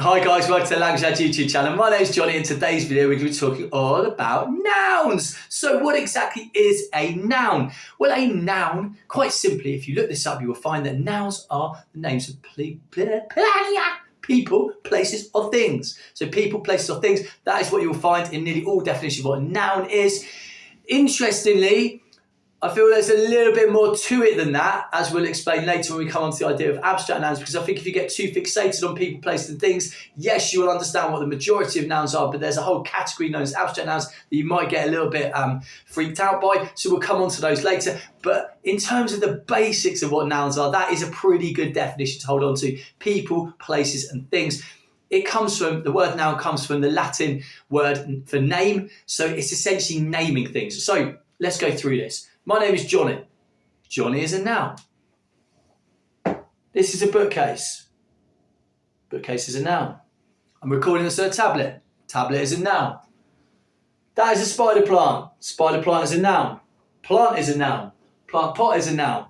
Hi guys, welcome to the Language Lad YouTube channel. My name is Johnny. In today's video we're going to be talking all about nouns. So what exactly is a noun? Well, a noun, quite simply, if you look this up, you will find that nouns are the names of people, places or things. So people, places or things, that is what you will find in nearly all definitions of what a noun is. Interestingly, I feel there's a little bit more to it than that, as we'll explain later when we come on to the idea of abstract nouns, because I think if you get too fixated on people, places and things, yes, you will understand what the majority of nouns are, but there's a whole category known as abstract nouns that you might get a little bit freaked out by, so we'll come on to those later. But in terms of the basics of what nouns are, that is a pretty good definition to hold on to: people, places and things. It comes from, the word noun comes from the Latin word for name, so it's essentially naming things. So let's go through this. My name is Johnny. Johnny is a noun. This is a bookcase. Bookcase is a noun. I'm recording this on a tablet. Tablet is a noun. That is a spider plant. Spider plant is a noun. Plant is a noun. Plant pot is a noun.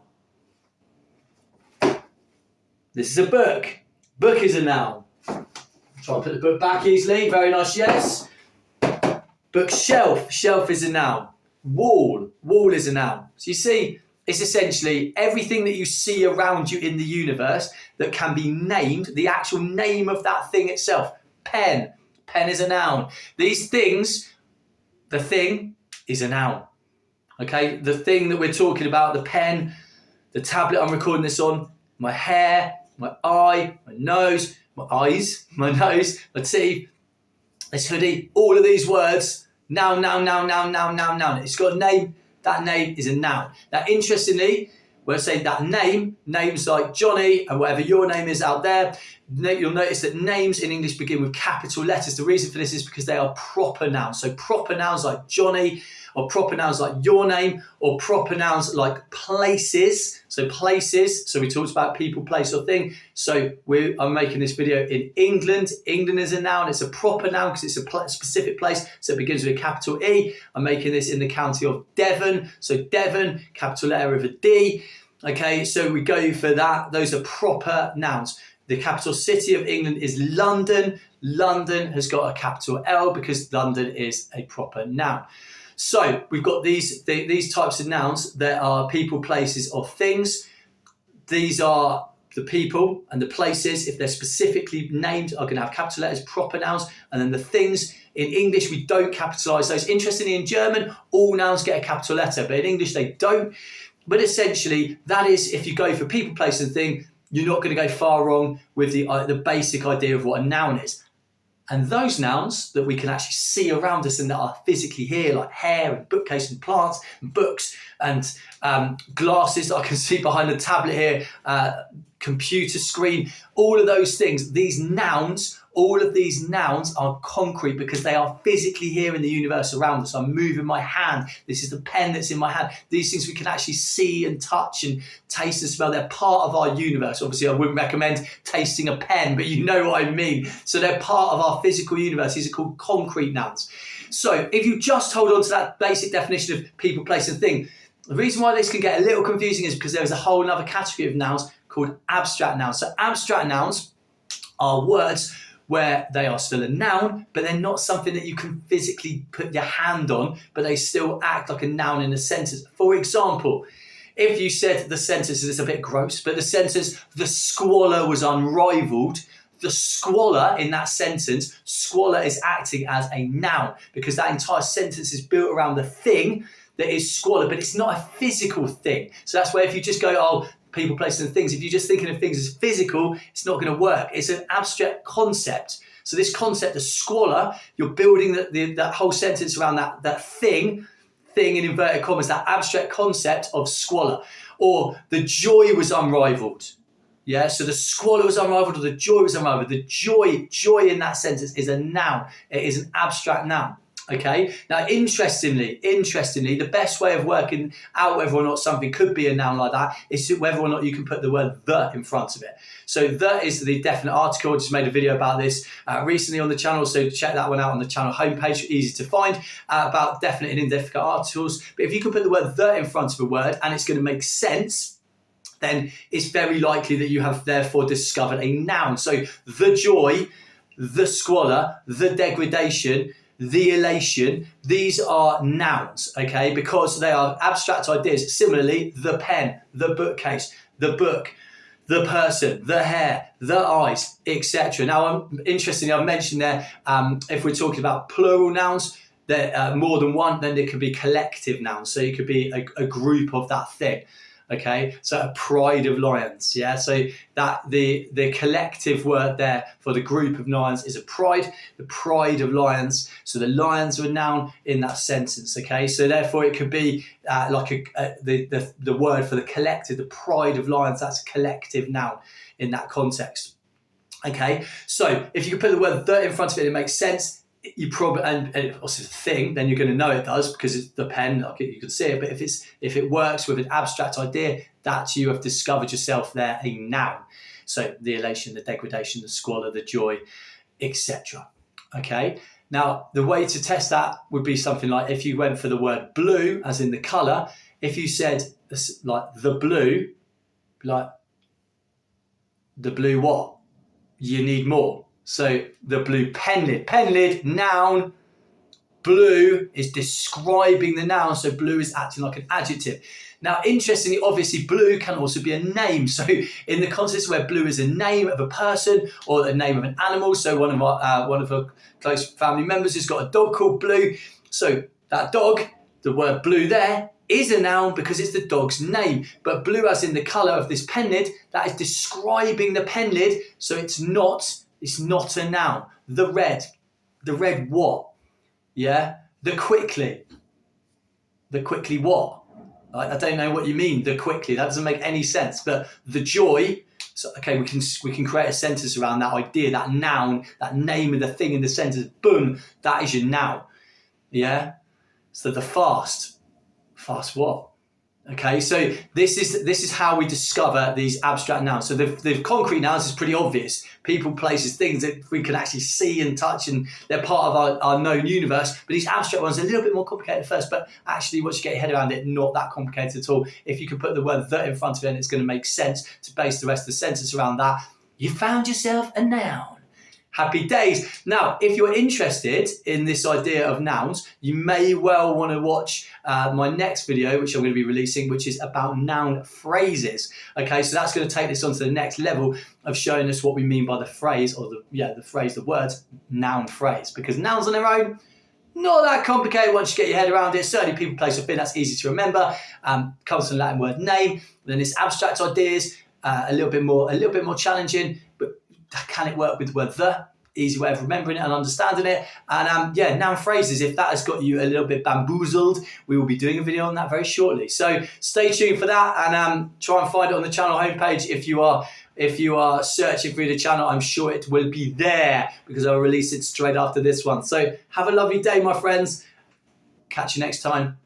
This is a book. Book is a noun. Try and put the book back easily. Very nice, yes. Bookshelf. Shelf is a noun. Wall. Wall is a noun. So you see, it's essentially everything that you see around you in the universe that can be named, the actual name of that thing itself. Pen. Pen is a noun. These things, the thing is a noun. Okay, the thing that we're talking about, the pen, the tablet I'm recording this on, my hair, my eye, my nose, my eyes, my nose, my teeth, this hoodie, all of these words. Noun, noun, noun, noun, noun, noun, noun. It's got a name. That name is a noun. Now, interestingly, we'll say that names like Johnny and whatever your name is out there, you'll notice that names in English begin with capital letters. The reason for this is because they are proper nouns. So proper nouns like Johnny, or proper nouns like your name, or proper nouns like places. So places, so we talked about people, place or thing. So I'm making this video in England. England is a noun. It's a proper noun because it's a specific place. So it begins with a capital E. I'm making this in the county of Devon. So Devon, capital letter of a D. Okay, so we go for that. Those are proper nouns. The capital city of England is London. London has got a capital L because London is a proper noun. So we've got these types of nouns that are people, places or things. These are the people, and the places, if they're specifically named, are going to have capital letters, proper nouns. And then the things, in English, we don't capitalise those. Interestingly, in German, all nouns get a capital letter, but in English, they don't. But essentially, that is, if you go for people, place and thing, you're not going to go far wrong with the basic idea of what a noun is. And those nouns that we can actually see around us and that are physically here, like hair and bookcase and plants and books and glasses that I can see behind the tablet here, computer screen, all of those things, these nouns, all of these nouns are concrete because they are physically here in the universe around us. I'm moving my hand. This is the pen that's in my hand. These things we can actually see and touch and taste and smell. They're part of our universe. Obviously, I wouldn't recommend tasting a pen, but you know what I mean. So they're part of our physical universe. These are called concrete nouns. So if you just hold on to that basic definition of people, place and thing, the reason why this can get a little confusing is because there is a whole other category of nouns called abstract nouns. So abstract nouns are words where they are still a noun, but they're not something that you can physically put your hand on, but they still act like a noun in a sentence. For example, if you said the sentence, and it's a bit gross, but the sentence, the squalor was unrivaled, the squalor in that sentence, squalor is acting as a noun because that entire sentence is built around the thing that is squalor, but it's not a physical thing. So that's where if you just go, oh, people, places and things, if you're just thinking of things as physical, it's not going to work. It's an abstract concept. So this concept of squalor, you're building that whole sentence around that thing in inverted commas, that abstract concept of squalor. Or the joy was unrivaled. Yeah, so the squalor was unrivaled or the joy was unrivaled. The joy in that sentence is a noun. It is an abstract noun. Okay. Now, interestingly, the best way of working out whether or not something could be a noun like that is whether or not you can put the word the in front of it. So the is the definite article. I just made a video about this recently on the channel, so check that one out on the channel homepage. Easy to find about definite and indefinite articles. But if you can put the word the in front of a word and it's going to make sense, then it's very likely that you have therefore discovered a noun. So the joy the squalor, the degradation, the elation. These are nouns, okay, because they are abstract ideas. Similarly, the pen, the bookcase, the book, the person, the hair, the eyes, etc. Now, interestingly, I've mentioned there, if we're talking about plural nouns, that more than one, then there could be collective nouns. So it could be a group of that thing. Okay, so a pride of lions, yeah. So that the collective word there for the group of lions is a pride, the pride of lions. So the lions are a noun in that sentence. Okay, so therefore it could be like the word for the collective, the pride of lions. That's a collective noun in that context. Okay, so if you could put the word the in front of it, it makes sense. You probably and also the thing, then you're going to know it does because it's the pen. Like you can see it. But if it works with an abstract idea, that you have discovered yourself there a noun. So the elation, the degradation, the squalor, the joy, etc. Okay. Now the way to test that would be something like if you went for the word blue, as in the color. If you said like the blue, like the blue what? You need more. So the blue pen lid, noun. Blue is describing the noun, so blue is acting like an adjective. Now, interestingly, obviously, blue can also be a name. So in the context where blue is a name of a person or a name of an animal, so one of our close family members has got a dog called Blue. So that dog, the word blue there, is a noun because it's the dog's name. But blue as in the colour of this pen lid, that is describing the pen lid, so it's not a noun. The red what? Yeah, the quickly what? I don't know what you mean, the quickly. That doesn't make any sense. But the joy, so, okay, we can create a sentence around that idea, that noun, that name of the thing in the sentence. Boom, that is your noun. Yeah. So the fast what? Okay, so this is how we discover these abstract nouns. So the concrete nouns is pretty obvious. People, places, things that we can actually see and touch, and they're part of our known universe. But these abstract ones are a little bit more complicated first, but actually once you get your head around it, not that complicated at all. If you can put the word the in front of it, and it's going to make sense to base the rest of the sentence around that. You found yourself a noun. Happy days. Now, if you're interested in this idea of nouns, you may well want to watch my next video, which I'm going to be releasing, which is about noun phrases. Okay, so that's going to take this on to the next level of showing us what we mean by the phrase, or the words, noun phrase. Because nouns on their own, not that complicated once you get your head around it. Certainly people, place, or thing, that's easy to remember. Comes from the Latin word name. Then it's abstract ideas, a little bit more challenging, but can it work with the word the? Easy way of remembering it and understanding it. And noun phrases, if that has got you a little bit bamboozled, we will be doing a video on that very shortly. So stay tuned for that, and try and find it on the channel homepage. If you are searching through the channel, I'm sure it will be there because I'll release it straight after this one. So have a lovely day, my friends. Catch you next time.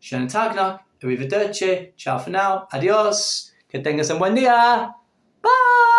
Schönen Tag noch. Arrivederci. Ciao for now. Adios. Que tengas un buen día. Bye.